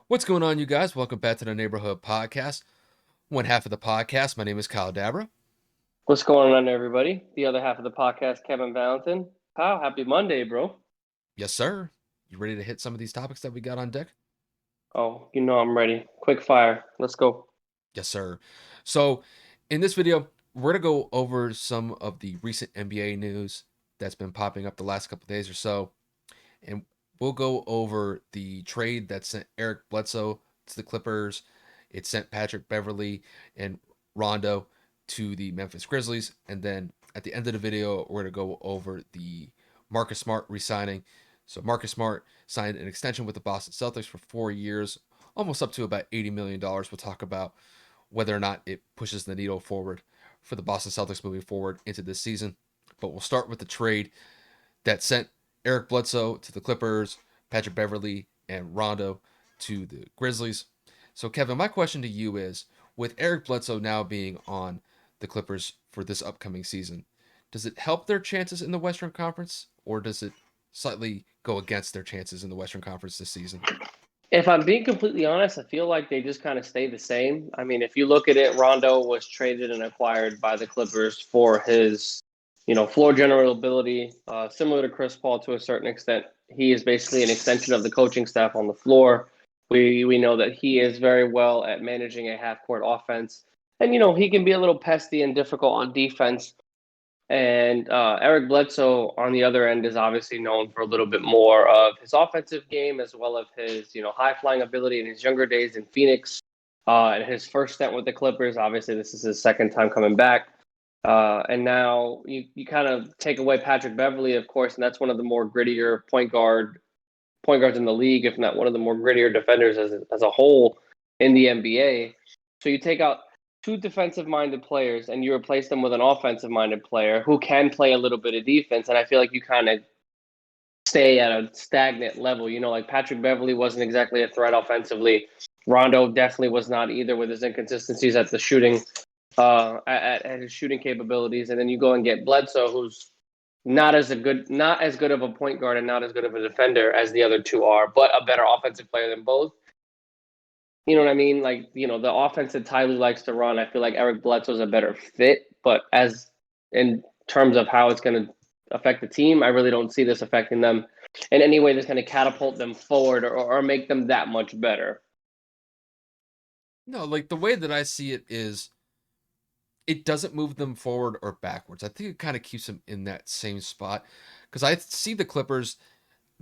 What's going on, you guys? Welcome back to the Neighborhood Podcast. One half of the podcast. My name is Kyle Dabra. What's going on, everybody? The other half of the podcast, Kevin Valentin. Kyle, happy Monday, bro. Yes, sir. You ready to hit some of these topics that we got on deck? Oh, you know I'm ready. Quick fire. Let's go. Yes, sir. So, in this video, we're going to go over some of the recent NBA news that's been popping up the last couple days or so. And we'll go over the trade that sent Eric Bledsoe to the Clippers. It sent Patrick Beverly and Rondo to the Memphis Grizzlies. And then at the end of the video, we're going to go over the Marcus Smart re-signing. So Marcus Smart signed an extension with the Boston Celtics for 4 years, almost up to about $80 million. We'll talk about whether or not it pushes the needle forward for the Boston Celtics moving forward into this season. But we'll start with the trade that sent Eric Bledsoe to the Clippers, Patrick Beverly and Rondo to the Grizzlies. So, Kevin, my question to you is, with Eric Bledsoe now being on the Clippers for this upcoming season, does it help their chances in the Western Conference, or does it slightly go against their chances in the Western Conference this season? If I'm being completely honest, I feel like they just kind of stay the same. I mean, if you look at it, Rondo was traded and acquired by the Clippers for his, floor general ability, similar to Chris Paul to a certain extent. He is basically an extension of the coaching staff on the floor. We know that he is very well at managing a half court offense, and he can be a little pesky and difficult on defense. And Eric Bledsoe, on the other end, is obviously known for a little bit more of his offensive game as well as his, high flying ability in his younger days in Phoenix. And his first stint with the Clippers, obviously, this is his second time coming back. And now you kind of take away Patrick Beverly, of course, and that's one of the more grittier point guards in the league, if not one of the more grittier defenders as a whole in the NBA. So you take out two defensive-minded players and you replace them with an offensive-minded player who can play a little bit of defense, and I feel like you kind of stay at a stagnant level. Like Patrick Beverly wasn't exactly a threat offensively. Rondo definitely was not either with his inconsistencies at the shooting, at his shooting capabilities. And then you go and get Bledsoe, who's not as good of a point guard and not as good of a defender as the other two are, but a better offensive player than both. You know what I mean? Like, the offense that Ty Lue likes to run, I feel like Eric Bledsoe's a better fit. But as in terms of how it's going to affect the team, I really don't see this affecting them in any way that's going to catapult them forward or make them that much better. No, like the way that I see it is it doesn't move them forward or backwards. I think it kind of keeps them in that same spot because I see the Clippers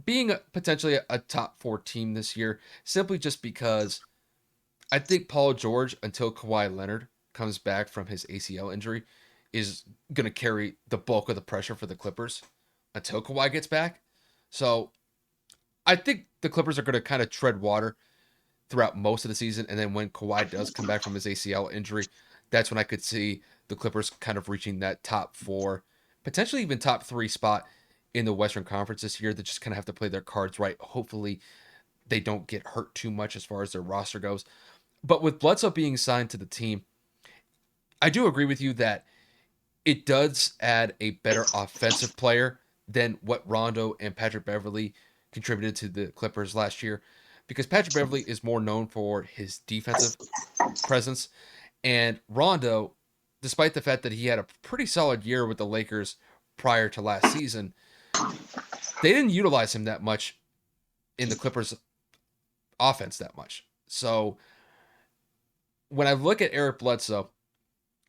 being potentially a top 4 team this year simply just because I think Paul George, until Kawhi Leonard comes back from his ACL injury, is going to carry the bulk of the pressure for the Clippers until Kawhi gets back. So I think the Clippers are going to kind of tread water throughout most of the season. And then when Kawhi does come back from his ACL injury, that's when I could see the Clippers kind of reaching that top 4, potentially even top 3 spot in the Western Conference this year. They just kind of have to play their cards right. Hopefully they don't get hurt too much as far as their roster goes. But with Bledsoe being signed to the team, I do agree with you that it does add a better offensive player than what Rondo and Patrick Beverly contributed to the Clippers last year, because Patrick Beverly is more known for his defensive presence, and Rondo, despite the fact that he had a pretty solid year with the Lakers prior to last season, they didn't utilize him that much in the Clippers offense that much. So when I look at Eric Bledsoe,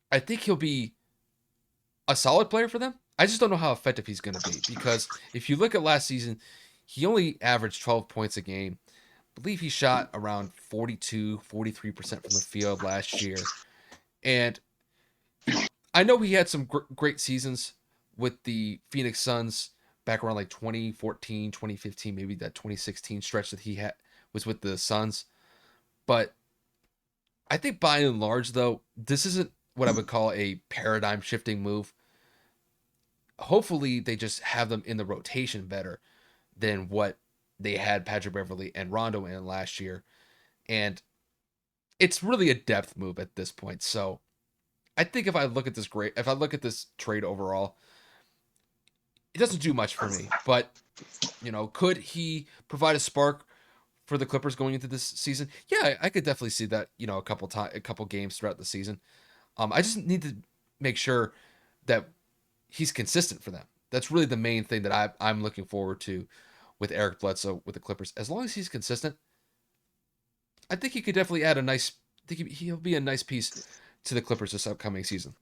I think he'll be a solid player for them. I just don't know how effective he's going to be, because if you look at last season, he only averaged 12 points a game. I believe he shot around 42, 43% from the field last year. And I know he had some great seasons with the Phoenix Suns back around like 2014, 2015, maybe that 2016 stretch that he had was with the Suns. But I think by and large, though, this isn't what I would call a paradigm shifting move. Hopefully, they just have them in the rotation better than what they had Patrick Beverly and Rondo in last year. And it's really a depth move at this point. So I think if I look at this trade overall, it doesn't do much for me. But, could he provide a spark for the Clippers going into this season. Yeah, I could definitely see that. A couple games throughout the season. I just need to make sure that he's consistent for them. That's really the main thing that I'm looking forward to with Eric Bledsoe with the Clippers. As long as he's consistent, I think he could definitely add a nice. I think he'll be a nice piece to the Clippers this upcoming season.